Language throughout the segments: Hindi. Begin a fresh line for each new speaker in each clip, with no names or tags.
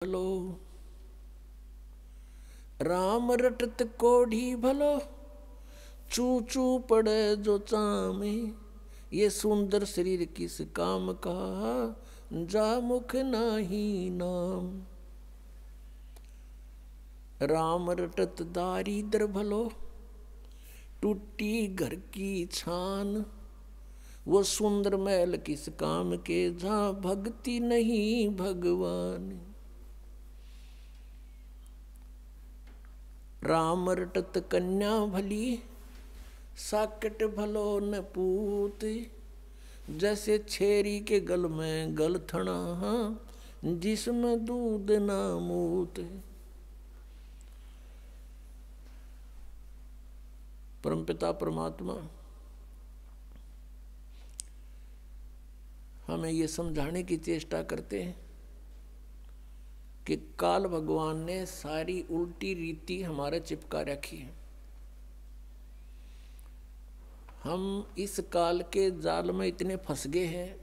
भलो राम रटत कोढ़ी भलो, चू चू पड़े जो चामे। ये सुंदर शरीर किस काम का, जा मुख नाही नाम। राम रटत दारिद्र भलो, टूटी घर की छान। वो सुंदर महल किस काम के, जहाँ भक्ति नहीं भगवान। राम रटत कन्या भली, साकट भलो न पूत। जैसे छेरी के गल में गलथना, जिसमें दूध ना मूत। परमपिता परमात्मा हमें ये समझाने की चेष्टा करते हैं कि काल भगवान ने सारी उल्टी रीति हमारे चिपका रखी है। हम इस काल के जाल में इतने फंस गए हैं।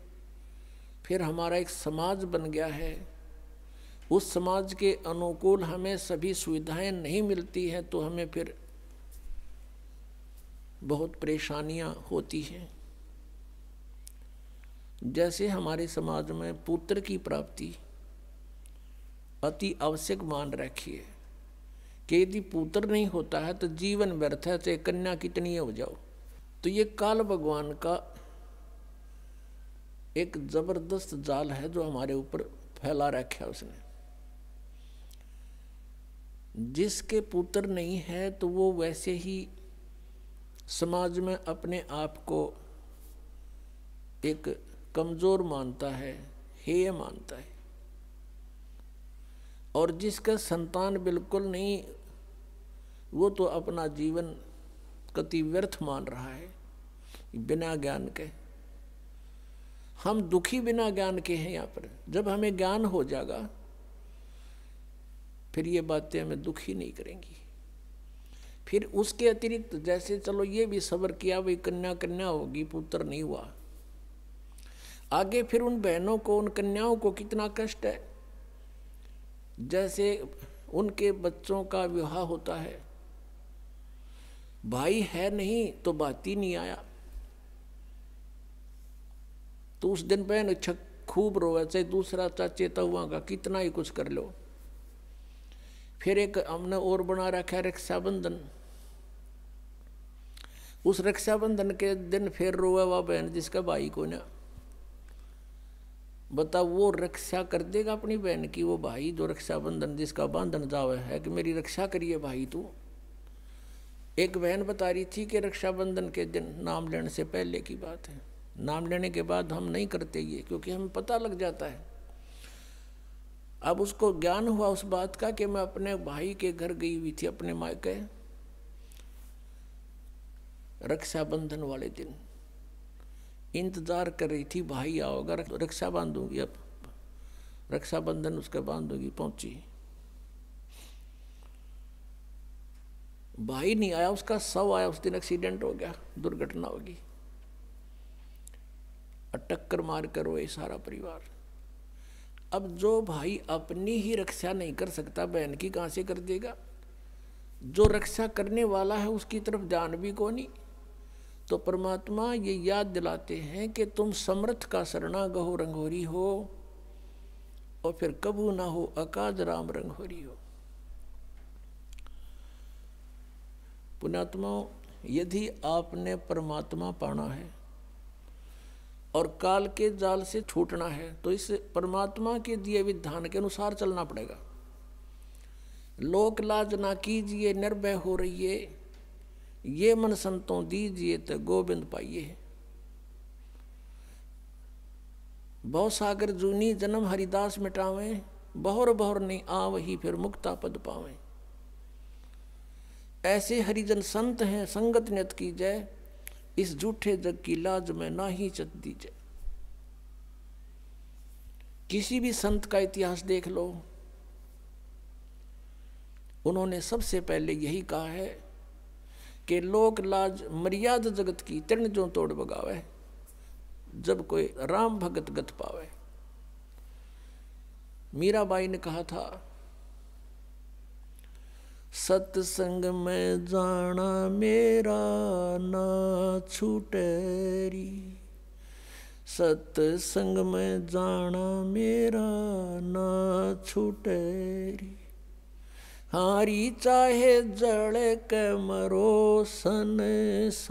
फिर हमारा एक समाज बन गया है, उस समाज के अनुकूल हमें सभी सुविधाएं नहीं मिलती हैं, तो हमें फिर बहुत परेशानियां होती हैं। जैसे हमारे समाज में पुत्र की प्राप्ति अति आवश्यक मान रखी है कि यदि पुत्र नहीं होता है तो जीवन व्यर्थ है, चाहे कन्या कितनी हो जाओ। तो ये काल भगवान का एक जबरदस्त जाल है जो हमारे ऊपर फैला रखा है उसने। जिसके पुत्र नहीं है तो वो वैसे ही समाज में अपने आप को एक कमजोर मानता है, हेय मानता है। और जिसका संतान बिल्कुल नहीं, वो तो अपना जीवन कति व्यर्थ मान रहा है बिना ज्ञान के। हम दुखी बिना ज्ञान के हैं यहाँ पर। जब हमें ज्ञान हो जाएगा फिर ये बातें हमें दुखी नहीं करेंगी। फिर उसके अतिरिक्त जैसे चलो ये भी सब्र किया, भाई कन्या कन्या होगी, पुत्र नहीं हुआ। आगे फिर उन बहनों को, उन कन्याओं को कितना कष्ट है। जैसे उनके बच्चों का विवाह होता है, भाई है नहीं तो बात ही नहीं आया, तो उस दिन बहन खूब रोवे, चाहे दूसरा चाचे तहुआ का कितना ही कुछ कर लो। फिर एक हमने और बना रखा है रक्षाबंधन। उस रक्षाबंधन के दिन फिर रोवे वह बहन जिसका भाई को ना। बता वो रक्षा कर देगा अपनी बहन की? वो भाई जो रक्षाबंधन जिसका बांधन जावे है कि मेरी रक्षा करिए भाई तू। एक बहन बता रही थी कि रक्षाबंधन के दिन, नाम लेने से पहले की बात है, नाम लेने के बाद हम नहीं करते ये, क्योंकि हमें पता लग जाता है। अब उसको ज्ञान हुआ उस बात का कि मैं अपने भाई के घर गई हुई थी, अपने मायके, रक्षाबंधन वाले दिन इंतजार कर रही थी भाई आओगा, रक्षा बांधूंगी। अब रक्षाबंधन उसका बांधूंगी, पहुंची, भाई नहीं आया, उसका शव आया। उस दिन एक्सीडेंट हो गया, दुर्घटना होगी। टक्कर मार कर रोए सारा परिवार। अब जो भाई अपनी ही रक्षा नहीं कर सकता, बहन की कहां से कर देगा? जो रक्षा करने वाला है उसकी तरफ ध्यान भी को नहीं। तो परमात्मा ये याद दिलाते हैं कि तुम समर्थ का शरणा गहो रंगोरी हो, और फिर कबू ना हो अकाज राम रंगोरी हो। पुण्यात्मा, यदि आपने परमात्मा पाना है और काल के जाल से छूटना है तो इस परमात्मा के दिए विधान के अनुसार चलना पड़ेगा। लोक लाज ना कीजिए, निर्भय हो रहिए, ये मन संतों दीजिए तो गोविंद पाइए। बहु सागर जूनी जन्म हरिदास मिटावें, बहुर बहुर नहीं आवही फिर मुक्ता पद पावें। ऐसे हरिजन संत हैं संगत नियत की जय, इस झूठे जग की लाज में ना ही चत दीजिए। किसी भी संत का इतिहास देख लो, उन्होंने सबसे पहले यही कहा है कि लोक लाज मर्यादा जगत की तृण जो तोड़ बगावे, जब कोई राम भगत गत पावे। मीराबाई ने कहा था, सत्संग में जाना मेरा ना छूटेरी, सत्संग में जाना मेरा ना छूटेरी, हारी चाहे जड़ के मरो संसारे,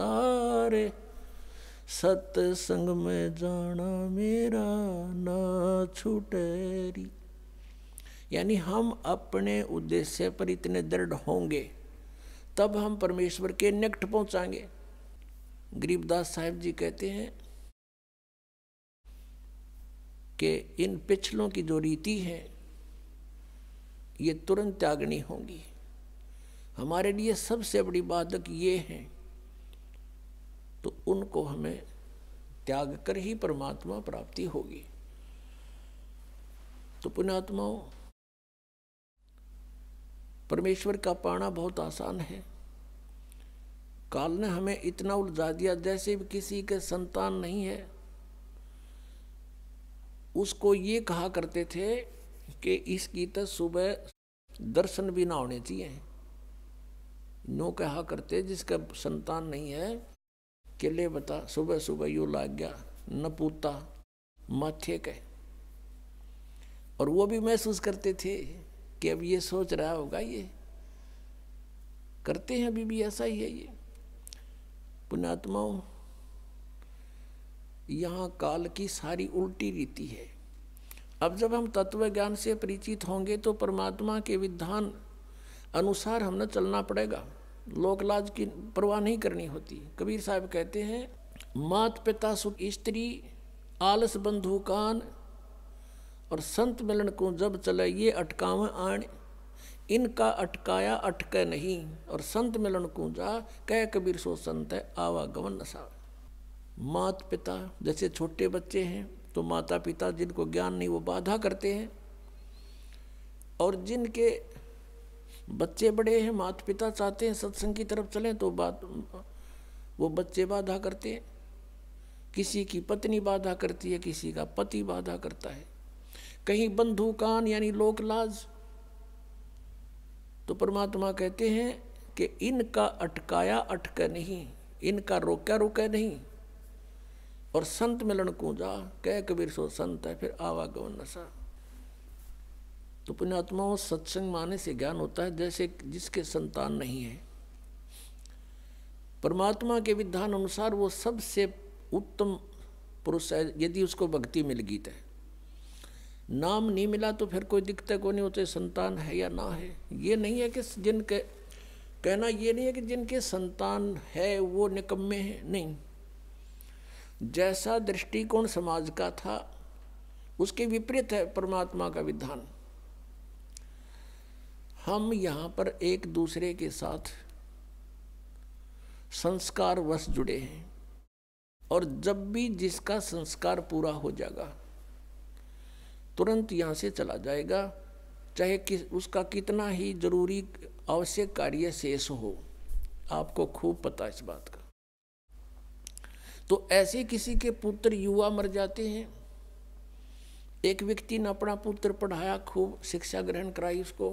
सत्संग में जाना मेरा ना छूटेरी। यानी हम अपने उद्देश्य पर इतने दृढ़ होंगे तब हम परमेश्वर के निकट पहुंचाएंगे। गरीबदास साहिब जी कहते हैं कि इन पिछलों की जो रीति है ये तुरंत त्यागनी होंगी। हमारे लिए सबसे बड़ी बाधक ये है, तो उनको हमें त्याग कर ही परमात्मा प्राप्ति होगी। तो पुण्यात्माओं, परमेश्वर का पाना बहुत आसान है। काल ने हमें इतना उलझा दिया, जैसे भी किसी के संतान नहीं है उसको ये कहा करते थे कि इसकी तो सुबह दर्शन भी ना होने चाहिए। नो कहा करते जिसका संतान नहीं है कि ले बता सुबह सुबह यूँ लाग गया न पूता माथे के। और वो भी महसूस करते थे कि अब ये सोच रहा होगा, ये करते हैं अभी भी ऐसा ही है। ये पुण्यात्माओं, यहाँ काल की सारी उल्टी रीति है। अब जब हम तत्व ज्ञान से परिचित होंगे तो परमात्मा के विधान अनुसार हमने चलना पड़ेगा। लोकलाज की परवाह नहीं करनी होती। कबीर साहब कहते हैं, मात पिता सुख स्त्री आलस बंधु कान, और संत मिलन को जब चले ये अटकाव आण, इनका अटकाया अटके नहीं, और संत मिलन को जा कह कबीर सो संत है आवागमन नसा। मात पिता जैसे छोटे बच्चे हैं तो माता पिता जिनको ज्ञान नहीं वो बाधा करते हैं, और जिनके बच्चे बड़े हैं माता पिता चाहते हैं सत्संग की तरफ चलें तो वो बच्चे बाधा करते हैं। किसी की पत्नी बाधा करती है, किसी का पति बाधा करता है, कहीं बंधु कान यानी लोक लाज। तो परमात्मा कहते हैं कि इनका अटकाया अटके नहीं, इनका रोका रुके नहीं, और संत मिलन को जा कह कबीर सो संत है फिर आवागमन नशा। तो पुण्यात्माओं, सत्संग माने से ज्ञान होता है जैसे जिसके संतान नहीं है। परमात्मा के विधान अनुसार वो सबसे उत्तम पुरुष है यदि उसको भक्ति मिल गई तो। नाम नहीं मिला तो फिर कोई दिक्कत को नहीं होते संतान है या ना है। ये नहीं है कि जिनके कहना ये नहीं है कि जिनके संतान है वो निकम्मे हैं, नहीं। जैसा दृष्टिकोण समाज का था उसके विपरीत है परमात्मा का विधान। हम यहाँ पर एक दूसरे के साथ संस्कार वश जुड़े हैं, और जब भी जिसका संस्कार पूरा हो जाएगा तुरंत यहाँ से चला जाएगा, चाहे उसका कितना ही जरूरी आवश्यक कार्य शेष हो। आपको खूब पता इस बात का। तो ऐसे किसी के पुत्र युवा मर जाते हैं। एक व्यक्ति ने अपना पुत्र पढ़ाया, खूब शिक्षा ग्रहण कराई उसको,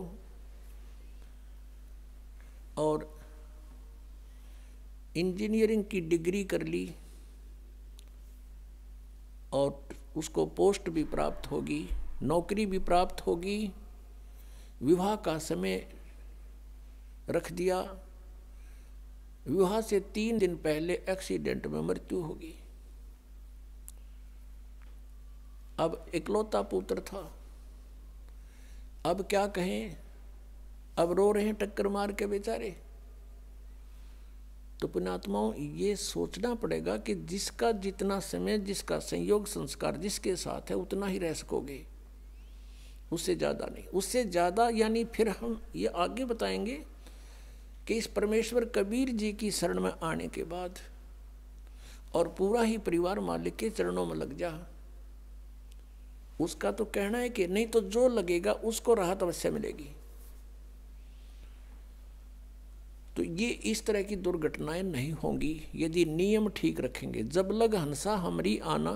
और इंजीनियरिंग की डिग्री कर ली, और उसको पोस्ट भी प्राप्त होगी, नौकरी भी प्राप्त होगी। विवाह का समय रख दिया, विवाह से 3 दिन पहले एक्सीडेंट में मृत्यु होगी। अब इकलौता पुत्र था, अब क्या कहें, अब रो रहे हैं टक्कर मार के बेचारे। तो पुण्यात्माओं, ये सोचना पड़ेगा कि जिसका जितना समय, जिसका संयोग संस्कार जिसके साथ है उतना ही रह सकोगे, उससे ज़्यादा नहीं। उससे ज़्यादा यानी फिर हम ये आगे बताएंगे कि इस परमेश्वर कबीर जी की शरण में आने के बाद और पूरा ही परिवार मालिक के चरणों में लग जा, उसका तो कहना है कि नहीं तो जो लगेगा उसको राहत अवश्य मिलेगी। तो ये इस तरह की दुर्घटनाएं नहीं होंगी यदि नियम ठीक रखेंगे। जब लग हंसा हमरी आना,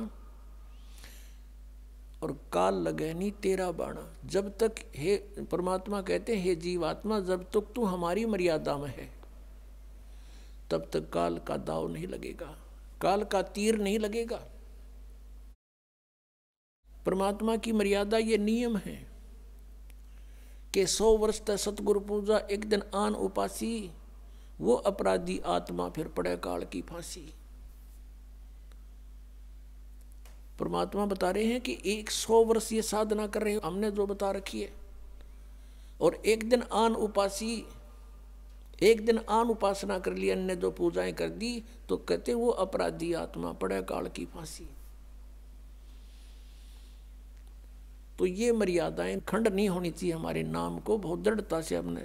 और काल लगे नहीं तेरा बाणा। जब तक हे परमात्मा कहते हैं, हे जीवात्मा, जब तक तू हमारी मर्यादा में है तब तक काल का दाव नहीं लगेगा, काल का तीर नहीं लगेगा। परमात्मा की मर्यादा ये नियम है कि 100 वर्ष तक सतगुरु पूजा, एक दिन आन उपासी, वो अपराधी आत्मा फिर पड़े काल की फांसी। परमात्मा बता रहे हैं कि 100 वर्ष ये साधना कर रहे हो, हमने जो बता रखी है, और एक दिन आन उपासी, एक दिन आन उपासना कर ली, अन्य जो पूजाएं कर दी, तो कहते वो अपराधी आत्मा पड़े काल की फांसी। तो ये मर्यादाएं खंड नहीं होनी चाहिए। हमारे नाम को बहुत दृढ़ता से हमने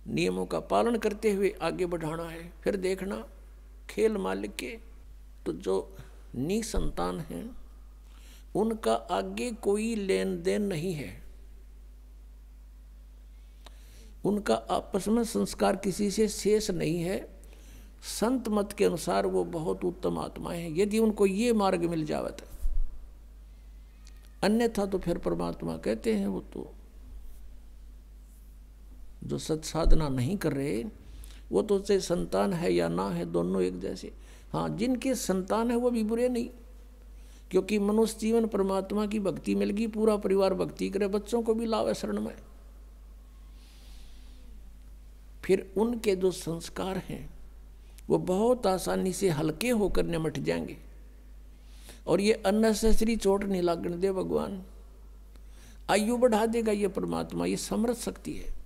नियमों का पालन करते हुए आगे बढ़ाना है। फिर देखना खेल मालिक के, तो जो निसंतान हैं उनका आगे कोई लेन देन नहीं है, उनका आपस में संस्कार किसी से शेष नहीं है। संत मत के अनुसार वो बहुत उत्तम आत्माएं हैं, यदि उनको ये मार्ग मिल जावे तो। अन्यथा तो फिर परमात्मा कहते हैं वो तो जो सत साधना नहीं कर रहे, वो तो चाहे संतान है या ना है, दोनों एक जैसे। हाँ, जिनके संतान है वो भी बुरे नहीं, क्योंकि मनुष्य जीवन परमात्मा की भक्ति मिल गई, पूरा परिवार भक्ति करे, बच्चों को भी लावे शरण में। फिर उनके जो संस्कार हैं वो बहुत आसानी से हल्के होकर निमट जाएंगे, और ये अननेसेसरी चोट नहीं लागने दे भगवान। आयु बढ़ा देगा ये परमात्मा, ये समर्थ शक्ति है।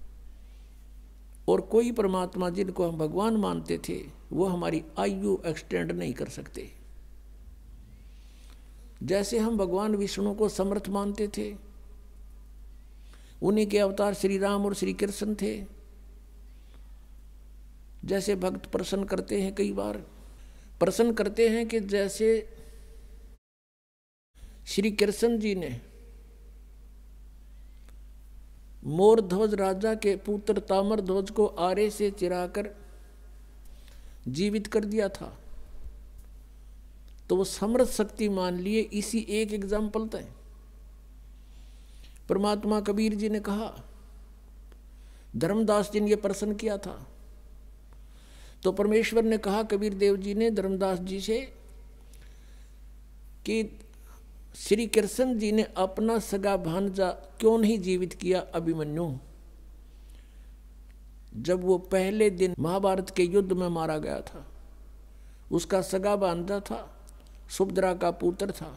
और कोई परमात्मा जिनको हम भगवान मानते थे वो हमारी आयु एक्सटेंड नहीं कर सकते। जैसे हम भगवान विष्णु को समर्थ मानते थे, उन्हीं के अवतार श्री राम और श्री कृष्ण थे। जैसे भक्त प्रश्न करते हैं, कई बार प्रश्न करते हैं कि जैसे श्री कृष्ण जी ने मोरध्वज राजा के पुत्र ताम्रध्वज को आरे से चिराकर जीवित कर दिया था, तो वो समर्थ शक्ति मान लिए। इसी एक एग्जाम्पल था। परमात्मा कबीर जी ने कहा, धर्मदास जी ने यह प्रश्न किया था, तो परमेश्वर ने कहा कबीर देव जी ने धर्मदास जी से कि श्री कृष्ण जी ने अपना सगा भांजा क्यों नहीं जीवित किया अभिमन्यु, जब वो पहले दिन महाभारत के युद्ध में मारा गया था। उसका सगा भांजा था, सुभद्रा का पुत्र था,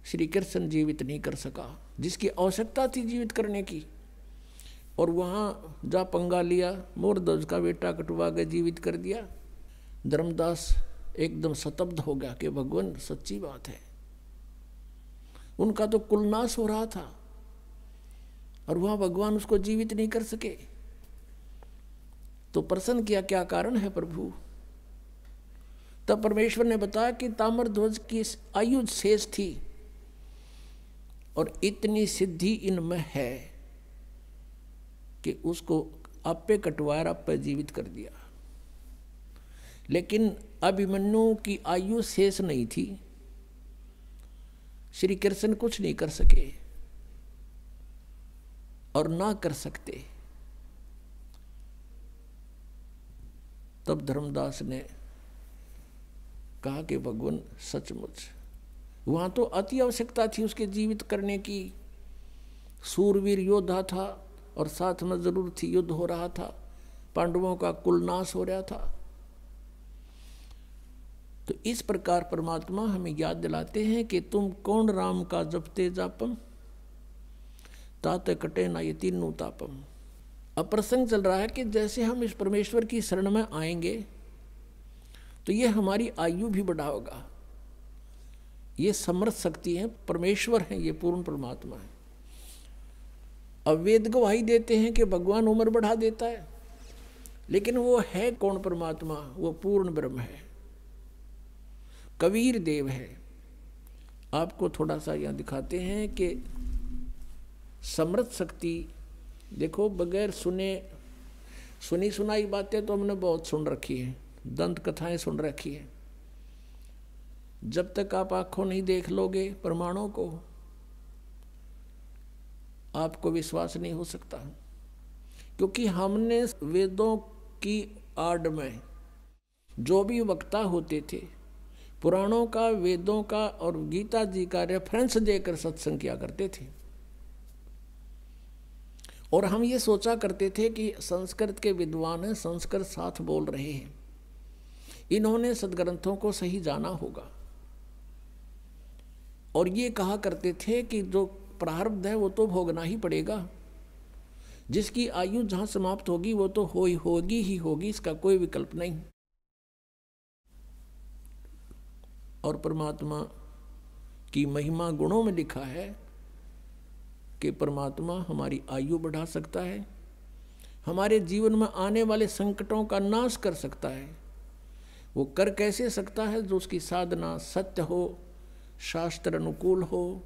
श्री कृष्ण जीवित नहीं कर सका, जिसकी आवश्यकता थी जीवित करने की। और वहाँ जा पंगा लिया, मोरध्वज का बेटा कटवा के जीवित कर दिया। धर्मदास एकदम स्तब्ध हो गया कि भगवान सच्ची बात है, उनका तो कुलनाश हो रहा था और वहाँ भगवान उसको जीवित नहीं कर सके। तो प्रश्न किया, क्या कारण है प्रभु? तब परमेश्वर ने बताया कि ताम्रध्वज की आयु शेष थी और इतनी सिद्धि इनमें है कि उसको आपे कटवाया, आपे जीवित कर दिया। लेकिन अभिमन्यु की आयु शेष नहीं थी, श्री कृष्ण कुछ नहीं कर सके और ना कर सकते। तब धर्मदास ने कहा कि भगवान सचमुच वहां तो अति आवश्यकता थी उसके जीवित करने की। सूरवीर योद्धा था और साथ में जरूर थी, युद्ध हो रहा था, पांडवों का कुलनाश हो रहा था। तो इस प्रकार परमात्मा हमें याद दिलाते हैं कि तुम कौन राम का जपते जापम, ताते कटे ना ये तीनों तापम। अब प्रसंग चल रहा है कि जैसे हम इस परमेश्वर की शरण में आएंगे तो ये हमारी आयु भी बढ़ाएगा। ये समर्थ शक्ति है, परमेश्वर है, ये पूर्ण परमात्मा है। अब वेद गवाही देते हैं कि भगवान उम्र बढ़ा देता है, लेकिन वो है कौन परमात्मा? वो पूर्ण ब्रह्म है, कबीर देव है। आपको थोड़ा सा यहाँ दिखाते हैं कि समर्थ शक्ति देखो, बगैर सुनी सुनाई बातें तो हमने बहुत सुन रखी है, दंत कथाएं सुन रखी है। जब तक आप आंखों नहीं देख लोगे प्रमाणों को, आपको विश्वास नहीं हो सकता। क्योंकि हमने वेदों की आड़ में जो भी वक्ता होते थे, पुराणों का, वेदों का और गीता जी का रेफरेंस देकर सत्संग किया करते थे। और हम ये सोचा करते थे कि संस्कृत के विद्वान हैं, संस्कृत साथ बोल रहे हैं, इन्होंने सदग्रंथों को सही जाना होगा। और ये कहा करते थे कि जो प्रारब्ध है वो तो भोगना ही पड़ेगा, जिसकी आयु जहां समाप्त होगी वो तो होगी ही होगी, इसका कोई विकल्प नहीं। और परमात्मा की महिमा गुणों में लिखा है कि परमात्मा हमारी आयु बढ़ा सकता है, हमारे जीवन में आने वाले संकटों का नाश कर सकता है। वो कर कैसे सकता है? जो उसकी साधना सत्य हो, शास्त्र अनुकूल हो,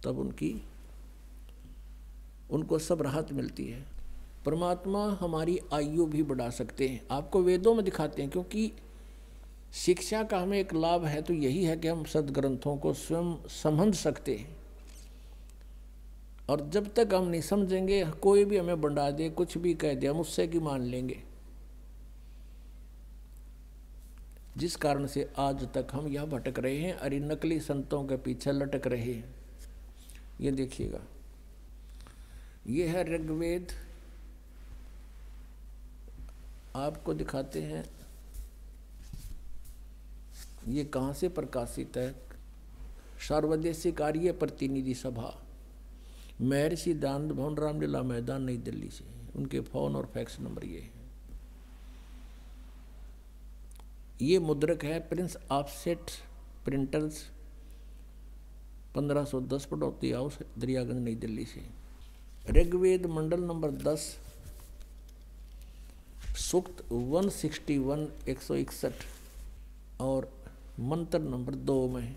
तब उनको सब राहत मिलती है। परमात्मा हमारी आयु भी बढ़ा सकते हैं, आपको वेदों में दिखाते हैं। क्योंकि शिक्षा का हमें एक लाभ है तो यही है कि हम सदग्रंथों को स्वयं समझ सकते हैं। और जब तक हम नहीं समझेंगे, कोई भी हमें बंडा दे, कुछ भी कह दे, हम उससे की मान लेंगे। जिस कारण से आज तक हम यह भटक रहे हैं, अरे नकली संतों के पीछे लटक रहे हैं। ये देखिएगा, ये है ऋग्वेद, आपको दिखाते हैं ये कहाँ से प्रकाशित है। सर्वदेशिक आर्य प्रतिनिधि सभा, महर्षि दयानंद भवन, रामलीला मैदान, नई दिल्ली से। उनके फ़ोन और फैक्स नंबर ये है। ये मुद्रक है Prince offset printers, 1510 Pataudi house, Daryaganj, नई दिल्ली से। ऋग्वेद मंडल नंबर 10, सूक्त 161 161 और मंत्र नंबर 2 में,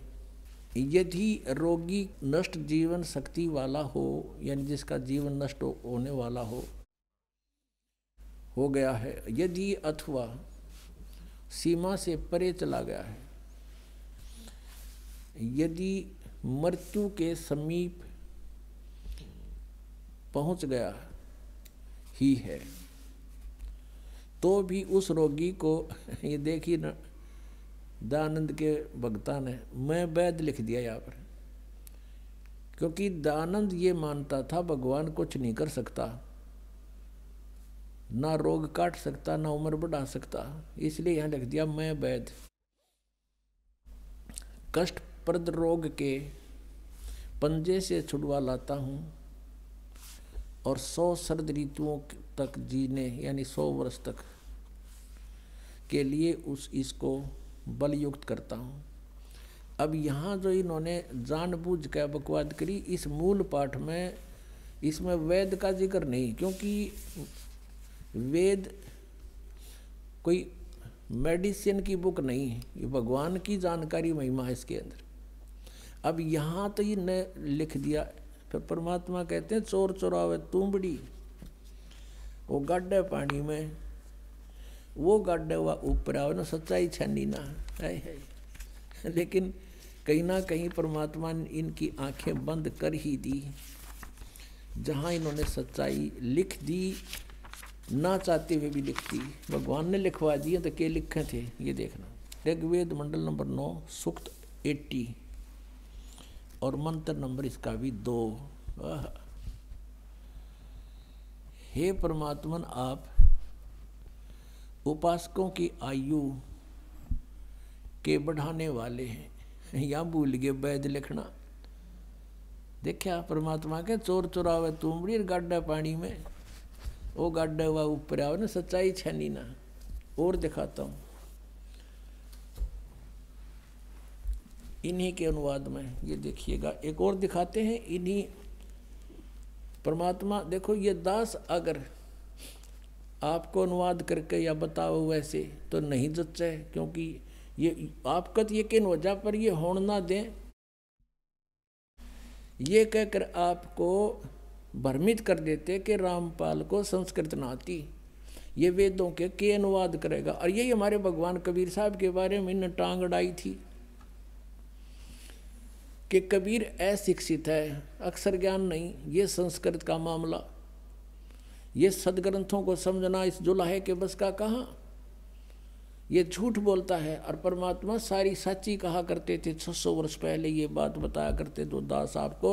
यदि रोगी नष्ट जीवन शक्ति वाला हो, यानी जिसका जीवन नष्ट होने वाला हो गया है, यदि अथवा सीमा से परे चला गया है, यदि मृत्यु के समीप पहुंच गया ही है, तो भी उस रोगी को, ये देखिए ना, दयानंद के भक्ता ने मैं वैद लिख दिया यहाँ पर। क्योंकि दयानंद ये मानता था भगवान कुछ नहीं कर सकता, ना रोग काट सकता, ना उम्र बढ़ा सकता, इसलिए यहाँ लिख दिया मैं वैद। कष्टप्रद रोग के पंजे से छुड़वा लाता हूँ और 100 शरद ऋतुओं तक जीने, यानी 100 वर्ष तक के लिए इसको बलयुक्त करता हूँ। अब यहाँ जो इन्होंने जानबूझ कर बकवाद करी, इस मूल पाठ में इसमें वेद का जिक्र नहीं, क्योंकि वेद कोई मेडिसिन की बुक नहीं है, ये भगवान की जानकारी महिमा है इसके अंदर। अब यहाँ तो ये न लिख दिया, फिर परमात्मा कहते हैं चोर चोरावे तुंबड़ी, वो गाड्डे पानी में, वो गाड्डे हुआ ऊपर आओ ना, सच्चाई छानी ना है। लेकिन कहीं ना कहीं परमात्मा ने इनकी आंखें बंद कर ही दी, जहाँ इन्होंने सच्चाई लिख दी, ना चाहते हुए भी लिख दी। भगवान ने लिखवा दिए तो क्या लिखे थे ये देखना। ऋग्वेद मंडल नंबर 9, सूक्त 80 और मंत्र नंबर इसका भी 2। हे परमात्मन, आप उपासकों की आयु के बढ़ाने वाले हैं। यहाँ भूल गए वैद लिखना। देखा परमात्मा के चोर चुरावे तुमड़ी गाड्डा पानी में, वो गाड्डा हुआ ऊपर आओ ना, सच्चाई छनी ना। और दिखाता हूँ इन्हीं के अनुवाद में, ये देखिएगा एक और दिखाते हैं इन्हीं परमात्मा। देखो ये दास अगर आपको अनुवाद करके या बताओ वैसे तो नहीं जच्चे, क्योंकि ये आपका तो यकीन हो जा, पर ये होड़ ना दें, ये कहकर आपको भ्रमित कर देते कि रामपाल को संस्कृत ना आती। ये वेदों के अनुवाद करेगा। और यही हमारे भगवान कबीर साहब के बारे में इन्हें टांग अड़ाई थी कि कबीर अशिक्षित है, अक्षर ज्ञान नहीं, ये संस्कृत का मामला, ये सदग्रंथों को समझना इस जुलाहे के बस का कहाँ, ये झूठ बोलता है। और परमात्मा सारी सच्ची कहा करते थे। 600 वर्ष पहले ये बात बताया करते तो दास आपको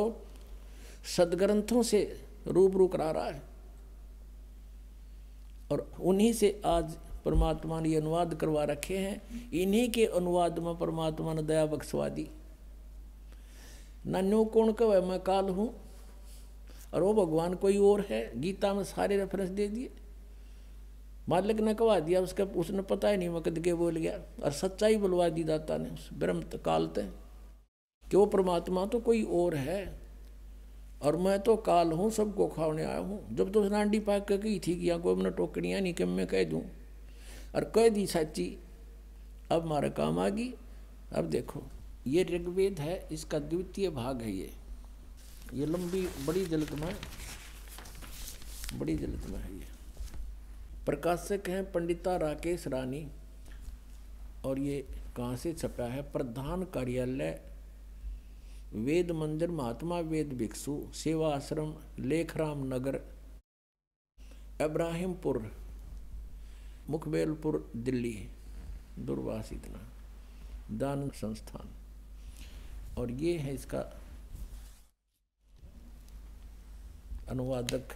सदग्रंथों से रूबरू करा रहा है। और उन्हीं से आज परमात्मा ने अनुवाद करवा रखे हैं। इन्हीं के अनुवाद में परमात्मा ने दया बख्शवा दी। नन्यो कौन कहे मैं काल हूँ और वो भगवान कोई और है। गीता में सारे रेफरेंस दे दिए। मालिक ने कहा दिया, उसका उसने पता ही नहीं मैं कद के बोल गया। और सच्चाई बुलवा दी दाता ने उस ब्रह्म काल ते कि वो परमात्मा तो कोई और है और मैं तो काल हूँ, सबको खाने आया हूँ। जब तो उसने आंडी पाक के कही थी कि यहाँ कोई मैंने टोकड़ियाँ नहीं कि मैं कह दूँ, और कह दी सच्ची, अब हमारा काम आ गई। अब देखो ये ऋग्वेद है, इसका द्वितीय भाग है। ये लंबी बड़ी जल्द में है। ये प्रकाशक हैं पंडिता राकेश रानी। और ये कहाँ से छपा है? प्रधान कार्यालय वेद मंदिर महात्मा वेद भिक्षु सेवा आश्रम लेखराम नगर इब्राहिमपुर मुखबेलपुर दिल्ली दूरवास इतना दान संस्थान। और ये है इसका अनुवादक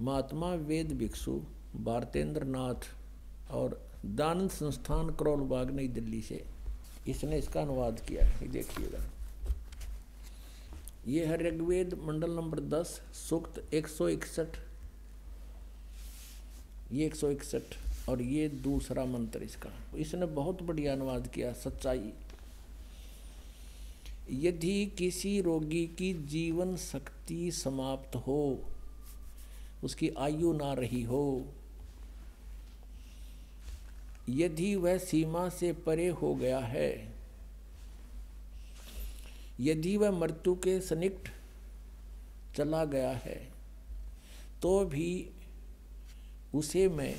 महात्मा वेद भिक्षु भारतेंद्र नाथ और दानंद संस्थान करोलबाग नई दिल्ली से इसने इसका अनुवाद किया है। देखिएगा ये है ऋग्वेद मंडल नंबर 10 सूक्त 161। ये 161 और ये दूसरा मंत्र इसका। इसने बहुत बढ़िया अनुवाद किया। सच्चाई, यदि किसी रोगी की जीवन शक्ति समाप्त हो, उसकी आयु ना रही हो, यदि वह सीमा से परे हो गया है, यदि वह मृत्यु के सन्निकट चला गया है, तो भी उसे मैं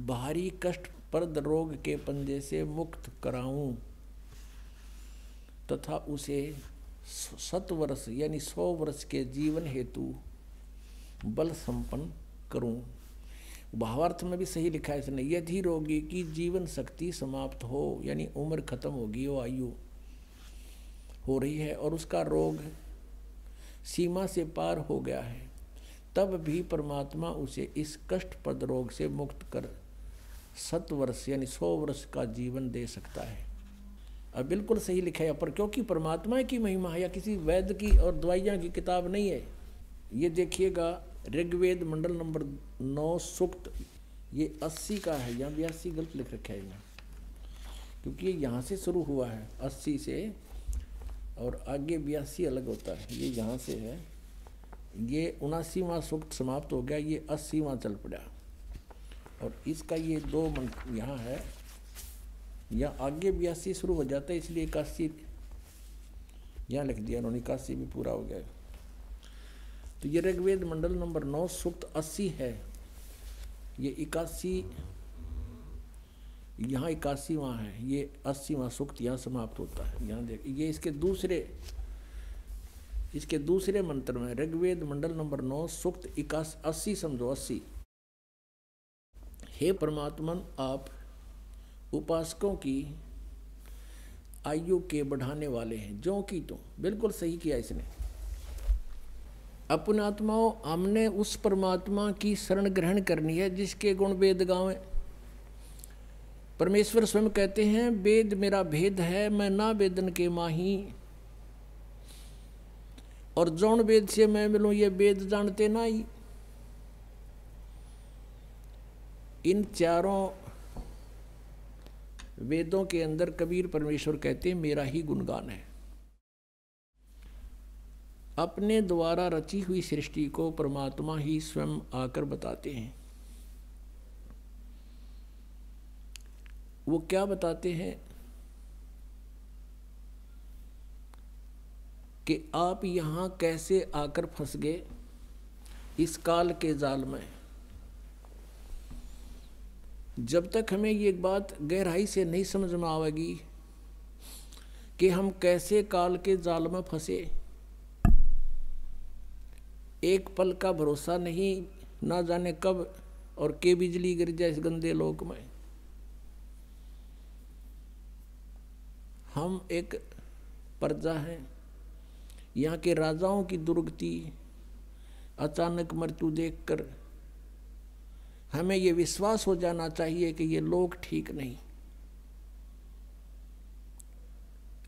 भारी कष्टप्रद रोग के पंजे से मुक्त कराऊं तथा उसे 7 वर्ष यानी 100 वर्ष के जीवन हेतु बल संपन्न करूं। भावार्थ में भी सही लिखा है इसने। यदि रोगी की जीवन शक्ति समाप्त हो यानी उम्र खत्म होगी, वो आयु हो रही है और उसका रोग सीमा से पार हो गया है, तब भी परमात्मा उसे इस कष्टप्रद रोग से मुक्त कर 7 वर्ष यानी 100 वर्ष का जीवन दे सकता है। अब बिल्कुल सही लिखा है, पर क्योंकि परमात्मा की महिमा है या किसी वैद्य की और दवाइयाँ की किताब नहीं है। ये देखिएगा ऋग्वेद मंडल नंबर 9 सूक्त ये 80 का है, यहाँ 82 गलत लिख रखा है यहाँ, क्योंकि ये यहाँ से शुरू हुआ है 80 से और आगे 82 अलग होता है। ये यहाँ से है, ये 79वां सूक्त समाप्त हो गया, ये 80वां चल पड़ा। और इसका ये 2 मंत्र यहाँ है, या आगे 82 शुरू हो जाता है, इसलिए 81 यहाँ लिख दिया उन्होंने, 81 भी पूरा हो गया। तो ये ऋग्वेद मंडल नंबर 9 सूक्त 80 है, ये 81 यहाँ 81वां है, ये 80वां सूक्त यहाँ समाप्त होता है। यहाँ देख, ये इसके दूसरे मंत्र में ऋग्वेद मंडल नंबर 9 सूक्त 80 समझो 80। हे परमात्मन, आप उपासकों की आयु के बढ़ाने वाले हैं, जो कि तो बिल्कुल सही किया इसने। अपने आत्माओं, हमने उस परमात्मा की शरण ग्रहण करनी है जिसके गुण वेद गावें। परमेश्वर स्वयं कहते हैं, वेद मेरा भेद है, मैं ना वेदन के माही, और जौन वेद से मैं मिलूं ये वेद जानते ना ही। इन चारों वेदों के अंदर कबीर परमेश्वर कहते हैं मेरा ही गुणगान है। अपने द्वारा रची हुई सृष्टि को परमात्मा ही स्वयं आकर बताते हैं। वो क्या बताते हैं कि आप यहाँ कैसे आकर फंस गए, इस काल के जाल में। जब तक हमें ये बात गहराई से नहीं समझ में आवेगी कि हम कैसे काल के जाल में फंसे, एक पल का भरोसा नहीं, ना जाने कब और के बिजली गिर जाए इस गंदे लोक में। हम एक प्रजा हैं, यहाँ के राजाओं की दुर्गति, अचानक मृत्यु देखकर हमें ये विश्वास हो जाना चाहिए कि ये लोग ठीक नहीं।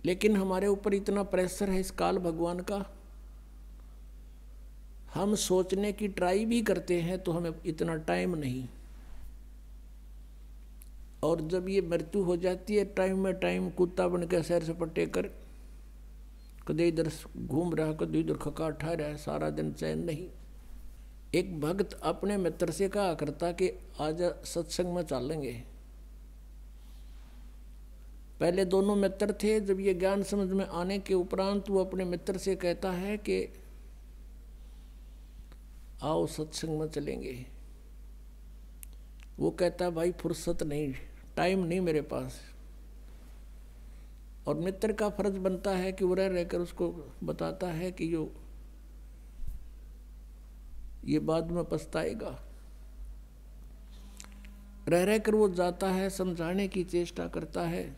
लेकिन हमारे ऊपर इतना प्रेशर है इस काल भगवान का, हम सोचने की ट्राई भी करते हैं तो हमें इतना टाइम नहीं। और जब ये मृत्यु हो जाती है, टाइम में टाइम कुत्ता बन के सैर सपटे कर, कदे इधर घूम रहा कदे इधर खका ठा रहा है, सारा दिन चैन नहीं। एक भक्त अपने मित्र से कहा करता कि आज सत्संग में चलेंगे। पहले दोनों मित्र थे, जब ये ज्ञान समझ में आने के उपरांत वो अपने मित्र से कहता है कि आओ सत्संग में चलेंगे। वो कहता भाई फुर्सत नहीं, टाइम नहीं मेरे पास। और मित्र का फर्ज बनता है कि वो रह रहकर उसको बताता है कि ये बाद में पछताएगा। रह रहकर वो जाता है, समझाने की चेष्टा करता है।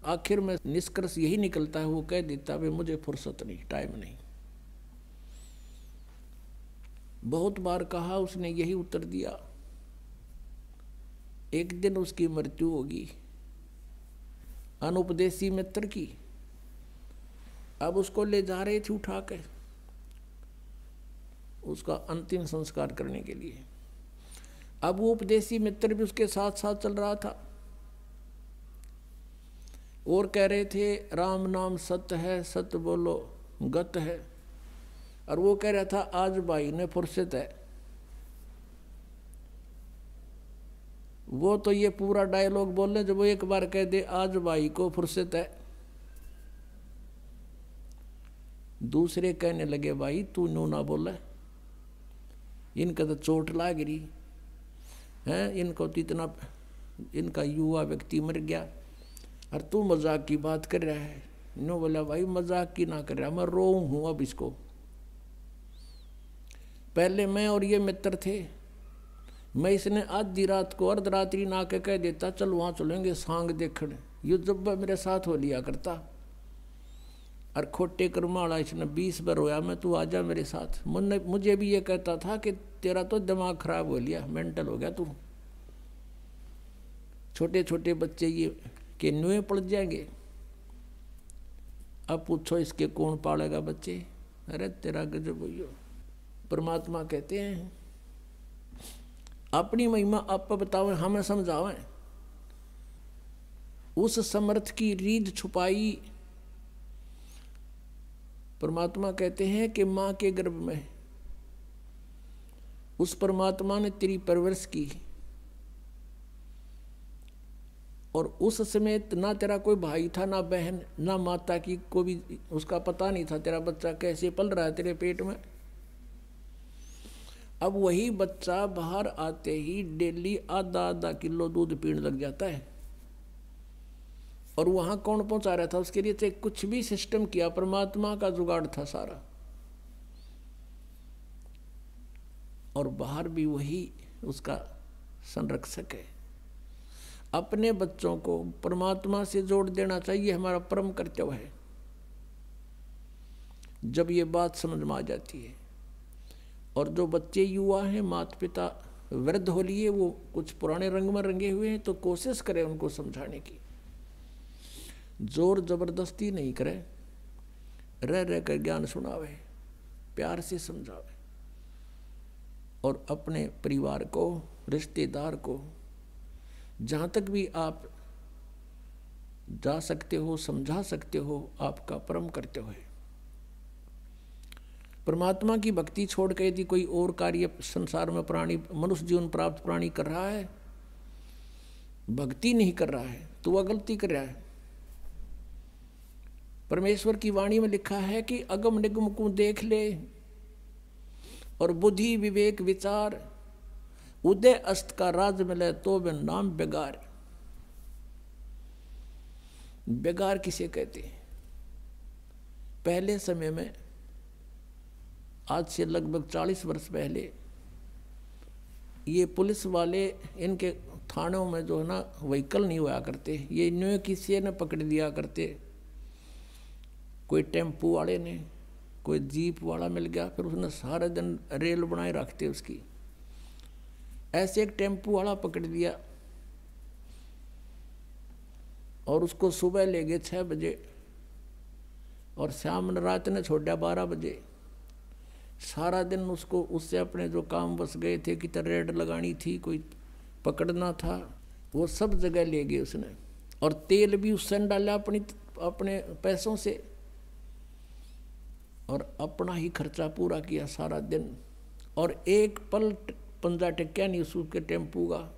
आखिर में निष्कर्ष यही निकलता है, वो कह देता भाई मुझे फुर्सत नहीं, टाइम नहीं। बहुत बार कहा, उसने यही उत्तर दिया। एक दिन उसकी मृत्यु होगी, अनुपदेशी मित्र की। अब उसको ले जा रहे थे उठा के उसका अंतिम संस्कार करने के लिए। अब वो उपदेशी मित्र भी उसके साथ साथ चल रहा था और कह रहे थे राम नाम सत्य है, सत्य बोलो गत है। और वो कह रहा था आज भाई ने फुर्सत है। वो तो ये पूरा डायलॉग बोल रहे, जब वो एक बार कह दे आज भाई को फुर्सत है, दूसरे कहने लगे भाई तू नो ना बोले, इनका तो चोट लाग रही है, इनको तो इतना, इनका युवा व्यक्ति मर गया और तू मजाक की बात कर रहा है। नो बोला भाई मजाक की ना कर रहा, मैं रो हूँ अब इसको। पहले मैं और ये मित्र थे, मैं इसने आधी रात को अर्धरात्रि ना के कह देता चल वहाँ चलेंगे सांग देखने, ये जब मेरे साथ हो लिया करता। और खोटे कर्माड़ा इसने 20 बार रोया मैं तू आजा मेरे साथ। मुझे भी ये कहता था कि तेरा तो दिमाग खराब हो लिया, मेंटल हो गया तू। छोटे छोटे बच्चे ये के नुए पड़ जाएंगे, अब पूछो इसके कौन पालेगा बच्चे। अरे तेरा गजब हो। परमात्मा कहते हैं अपनी महिमा आप बताओ, हमें समझावें। उस समर्थ की रीढ़ छुपाई। परमात्मा कहते हैं कि माँ के गर्भ में उस परमात्मा ने तेरी परवरिश की, और उस समय ना तेरा कोई भाई था, ना बहन, ना माता की को भी उसका पता नहीं था तेरा बच्चा कैसे पल रहा है तेरे पेट में। अब वही बच्चा बाहर आते ही डेली आधा आधा किलो दूध पीने लग जाता है। और वहां कौन पहुंचा रहा था उसके लिए? तो कुछ भी सिस्टम किया, परमात्मा का जुगाड़ था सारा। और बाहर भी वही उसका संरक्षक है। अपने बच्चों को परमात्मा से जोड़ देना चाहिए, हमारा परम कर्तव्य है। जब ये बात समझ में आ जाती है, और जो बच्चे युवा हैं, माता पिता वृद्ध हो लिए, वो कुछ पुराने रंग में रंगे हुए हैं, तो कोशिश करें उनको समझाने की। जोर जबरदस्ती नहीं करे, रह रह कर ज्ञान सुनावे, प्यार से समझावे। और अपने परिवार को, रिश्तेदार को जहाँ तक भी आप जा सकते हो, समझा सकते हो, आपका परम कर्तव्य है। परमात्मा की भक्ति छोड़ के यदि कोई और कार्य संसार में प्राणी, मनुष्य जीवन प्राप्त प्राणी कर रहा है, भक्ति नहीं कर रहा है, तो वह गलती कर रहा है। परमेश्वर की वाणी में लिखा है कि अगम निगम को देख ले और बुद्धि विवेक विचार उदय अस्त का राज मिले तो वे नाम बेगार। बेगार किसे कहते हैं? पहले समय में, आज से लगभग 40 वर्ष पहले, ये पुलिस वाले इनके थानों में जो है ना व्हीकल नहीं हुआ करते, ये न्यू किसी ने पकड़ लिया करते। कोई टेम्पू वाले ने, कोई जीप वाला मिल गया, फिर उसने सारे दिन रेल बनाए रखते उसकी। ऐसे एक टेम्पू वाला पकड़ लिया और उसको सुबह ले गए 6 बजे और शाम रात ने छोड़ा 12 बजे। सारा दिन उसको उससे अपने जो काम बस गए थे कि रेड लगानी थी, कोई पकड़ना था, वो सब जगह ले गए उसने। और तेल भी उससे डाला अपने पैसों से और अपना ही खर्चा पूरा किया सारा दिन। और एक पल पंजा टेक्या नहीं उसके टेम्पू का,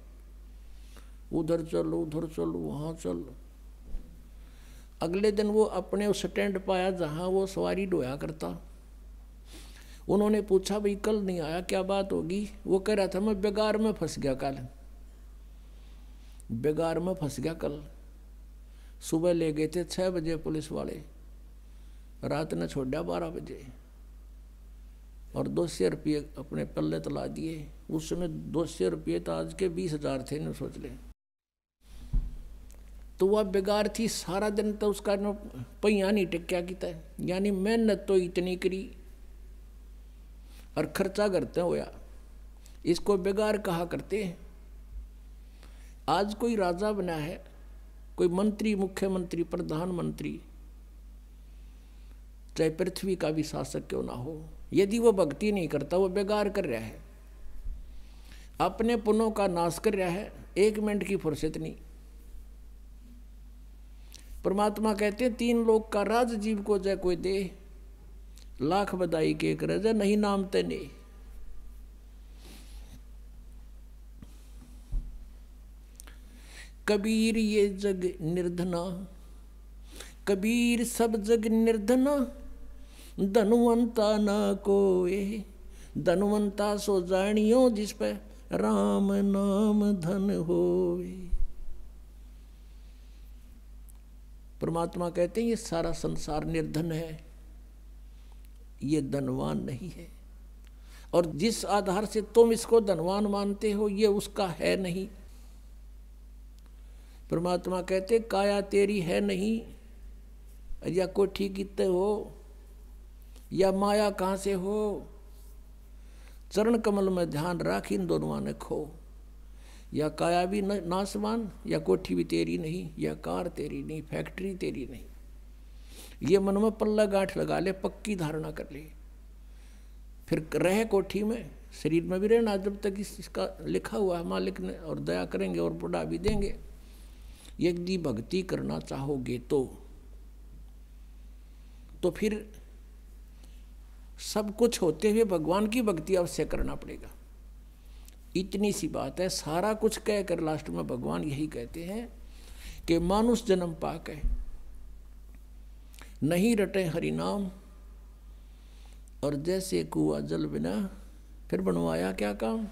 उधर चलो उधर चलो वहाँ चलो। अगले दिन वो अपने उस स्टैंड पाया जहाँ वो सवारी ढोया करता। उन्होंने पूछा भाई कल नहीं आया, क्या बात होगी? वो कह रहा था मैं बेगार में फंस गया, कल बेगार में फंस गया। कल सुबह ले गए थे 6 बजे पुलिस वाले, रात ने छोड़ा 12 बजे और 200 रुपये अपने पल्ले तला दिए। उस समय 200 रुपये तो आज के 20,000 थे न, सोच ले। तो वह बेगार थी, सारा दिन तो उसका पहिया नहीं टिक्या किता, यानी मेहनत तो इतनी करी और खर्चा करते होया, इसको बेगार कहा करते हैं। आज कोई राजा बना है, कोई मंत्री, मुख्यमंत्री, प्रधानमंत्री, चाहे पृथ्वी का भी शासक क्यों ना हो, यदि वो भक्ति नहीं करता, वो बेगार कर रहा है, अपने पुण्यों का नाश कर रहा है, 1 मिनट की फुर्सत नहीं। परमात्मा कहते हैं 3 लोक का राज जीव को जय कोई दे, लाख बधाई के करे जय नहीं नाम तेने। कबीर ये जग निर्धना, कबीर सब जग निर्धना, धनवंता ना कोए, धनवंता सो जानियो जिस पे राम नाम धन होवे। परमात्मा कहते हैं ये सारा संसार निर्धन है, ये धनवान नहीं है। और जिस आधार से तुम इसको धनवान मानते हो, ये उसका है नहीं। परमात्मा कहते काया तेरी है नहीं, या कोठी कितने हो, या माया कहाँ से हो, चरण कमल में ध्यान राख, इन दोनों ने खो। या काया भी नासवान, या कोठी भी तेरी नहीं, या कार तेरी नहीं, फैक्ट्री तेरी नहीं। ये मन में पल्ला गांठ लगा ले, पक्की धारणा कर ले, फिर रहे कोठी में, शरीर में भी रहना जब तक इसका लिखा हुआ है मालिक ने, और दया करेंगे और बुढ़ा भी देंगे। यदि भक्ति करना चाहोगे तो फिर सब कुछ होते हुए भगवान की भक्ति अवश्य करना पड़ेगा। इतनी सी बात है। सारा कुछ कहकर लास्ट में भगवान यही कहते हैं कि मानुष जन्म पाके नहीं रटे हरि नाम, और जैसे कुआ जल बिना फिर बनवाया क्या काम।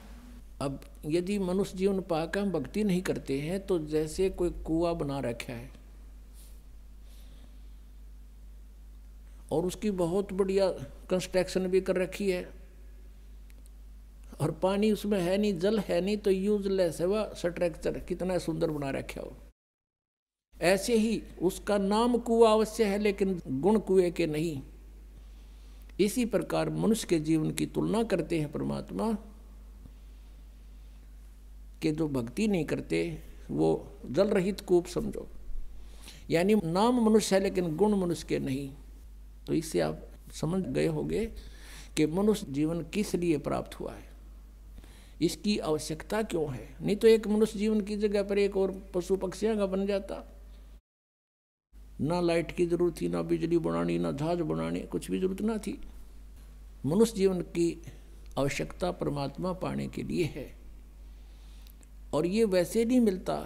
अब यदि मनुष्य जीवन पाकर हम भक्ति नहीं करते हैं तो जैसे कोई कुआ बना रखा है और उसकी बहुत बढ़िया कंस्ट्रक्शन भी कर रखी है और पानी उसमें है नहीं, जल है नहीं, तो यूजलेस है वह स्ट्रक्चर, कितना सुंदर बना रखा हो। ऐसे ही उसका नाम कुआ अवश्य है लेकिन गुण कुएं के नहीं। इसी प्रकार मनुष्य के जीवन की तुलना करते हैं परमात्मा कि जो भक्ति नहीं करते वो जल रहित कूप समझो, यानी नाम मनुष्य है लेकिन गुण मनुष्य के नहीं। तो इससे आप समझ गए होंगे कि मनुष्य जीवन किस लिए प्राप्त हुआ है, इसकी आवश्यकता क्यों है। नहीं तो एक मनुष्य जीवन की जगह पर एक और पशु पक्षियों का बन जाता। ना लाइट की जरूरत थी, ना बिजली बनानी, ना जहाज बनाने, कुछ भी जरूरत ना थी। मनुष्य जीवन की आवश्यकता परमात्मा पाने के लिए है और ये वैसे नहीं मिलता।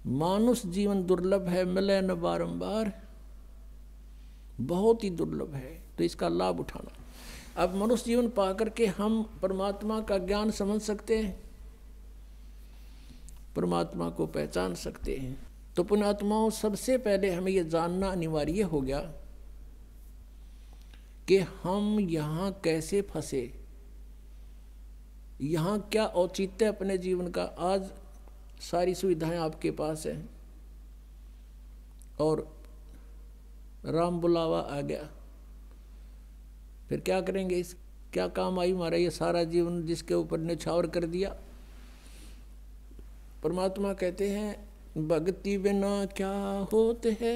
मानुष जीवन दुर्लभ है, मिले न बारंबार, बहुत ही दुर्लभ है, तो इसका लाभ उठाना। अब मनुष्य जीवन पा करके हम परमात्मा का ज्ञान समझ सकते हैं, परमात्मा को पहचान सकते हैं। तो पुण्यात्माओं, सबसे पहले हमें यह जानना अनिवार्य हो गया कि हम यहाँ कैसे फंसे, यहाँ क्या औचित्य अपने जीवन का। आज सारी सुविधाएं आपके पास हैं और राम बुलावा आ गया, फिर क्या करेंगे? इस क्या काम आई हमारा ये सारा जीवन जिसके ऊपर न्यौछावर कर दिया। परमात्मा कहते हैं भक्ति बिना क्या होते है,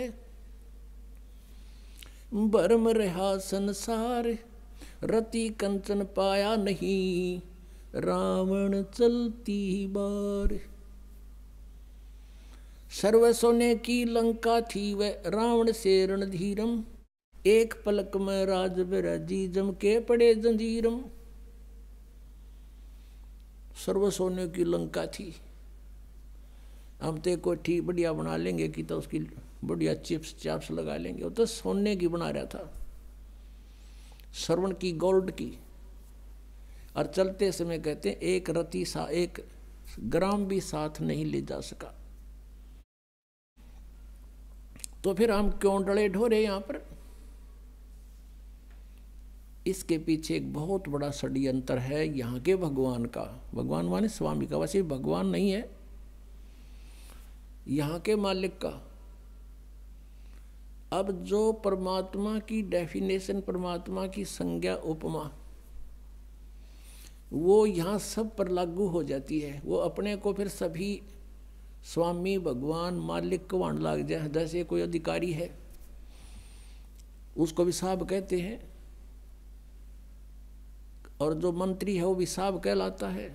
भरम रहा संसार, रति कंचन पाया नहीं, रावण चलती बार। सर्व सोने की लंका थी वह, रावण से रणधीरम, एक पलक में राज बिराजी, जम के पड़े जंजीरम। सर्व सोने की लंका थी, हम तो कोठी बढ़िया बना लेंगे कि तो उसकी बढ़िया चिप्स चाप्स लगा लेंगे, वो तो सोने की बना रहा था, श्रवण की, गोल्ड की। और चलते समय कहते हैं एक रति सा, एक ग्राम भी साथ नहीं ले जा सका। तो फिर हम क्यों डरे ढोरे यहां पर? इसके पीछे एक बहुत बड़ा षड्यंत्र है यहाँ के भगवान का। भगवान माने स्वामी का, वैसे भगवान नहीं है, यहाँ के मालिक का। अब जो परमात्मा की डेफिनेशन, परमात्मा की संज्ञा, उपमा, वो यहाँ सब पर लागू हो जाती है। वो अपने को फिर सभी स्वामी, भगवान, मालिक को वहां लाग जाए। जैसे कोई अधिकारी है, उसको भी साहब कहते हैं, और जो मंत्री है वो भी साहब कहलाता है,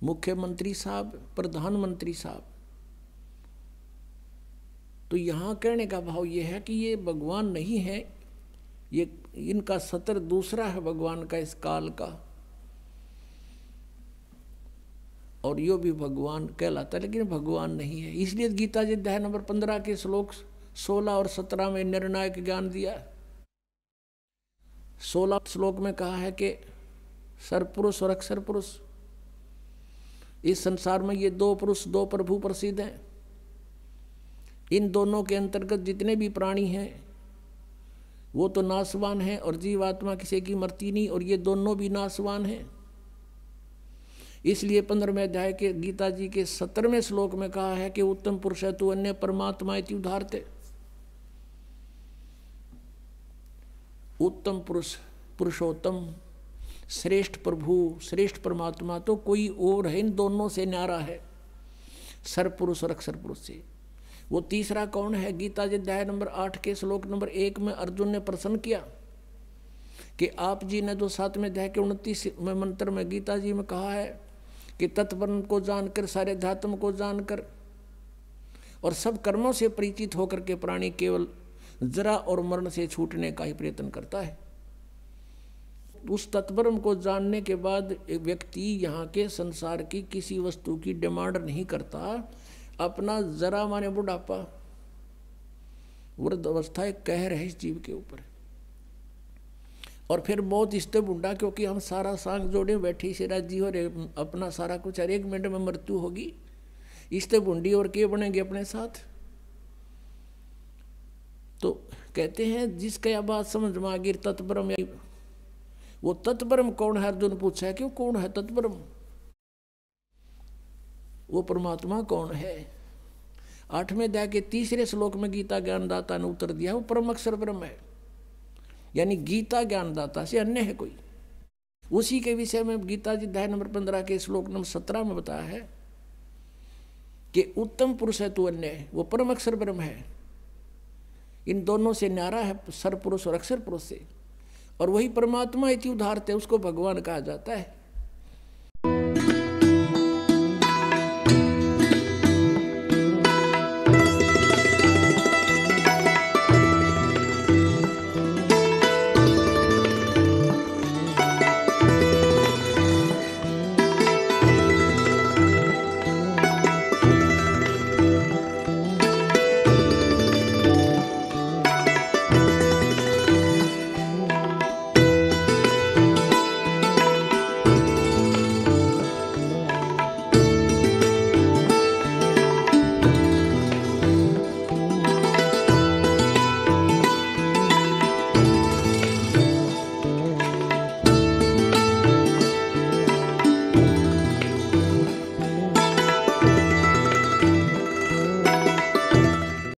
मुख्यमंत्री साहब, प्रधानमंत्री साहब। तो यहाँ कहने का भाव ये है कि ये भगवान नहीं है, ये इनका सतर दूसरा है भगवान का, इस काल का, और यो भी भगवान कहलाता है, लेकिन भगवान नहीं है। इसलिए गीता जी अध्याय नंबर 15 के श्लोक 16 और 17 में निर्णायक ज्ञान दिया। 16 श्लोक में कहा है कि सरपुरुष और अक्षर पुरुष, इस संसार में ये दो पुरुष, दो प्रभु प्रसिद्ध हैं। इन दोनों के अंतर्गत जितने भी प्राणी हैं वो तो नाशवान हैं, और जीवात्मा किसी की मरती नहीं, और ये दोनों भी नाशवान हैं। इसलिए 15वें अध्याय के गीता जी के 17वें श्लोक में कहा है कि उत्तम पुरुष है तू अन्य परमात्मा इति उदाहरते। उत्तम पुरुष, पुरुषोत्तम, श्रेष्ठ प्रभु, श्रेष्ठ परमात्मा तो कोई और है, इन दोनों से न्यारा है, सरपुरुष और अक्षर पुरुष से। वो तीसरा कौन है? गीता जी अध्याय नंबर 8 के श्लोक नंबर 1 में अर्जुन ने प्रश्न किया कि आप जी ने जो 7वें अध्याय के 29वें मंत्र में गीता जी में कहा है कि तत्परम को जानकर, सारे ध्यात्म को जानकर और सब कर्मों से परिचित होकर के प्राणी केवल जरा और मरण से छूटने का ही प्रयत्न करता है। उस तत्परम को जानने के बाद एक व्यक्ति यहाँ के संसार की किसी वस्तु की डिमांड नहीं करता। अपना जरा माने बुढ़ापा, वृद्ध अवस्था एक कहर है इस जीव के ऊपर, और फिर मौत इससे बुढ़ा, क्योंकि हम सारा सांग जोड़े बैठी से राजी हो रहे, अपना सारा कुछ, हर एक मिनट में मृत्यु होगी, इससे बूढ़ी और के बनेंगे अपने साथ। तो कहते हैं जिसका यह बात समझ में आ गई तत्परम, वो तत्परम कौन है? अर्जुन पूछा है, क्यों कौन है तत्परम? वो परमात्मा कौन है? 8वें अध्याय के 3रे श्लोक में गीता ज्ञानदाता ने उत्तर दिया, वो परम अक्षर ब्रह्म है, यानी गीता ज्ञानदाता से अन्य है कोई। उसी के विषय में गीता जी अध्याय नंबर 15 के श्लोक नंबर 17 में बताया है कि उत्तम पुरुष है तू अन्य है, वो परम अक्षर ब्रह्म है, इन दोनों से न्यारा है, सर पुरुष और अक्षर पुरुष से, और वही परमात्मा इति उदाहरते, उसको भगवान कहा जाता है।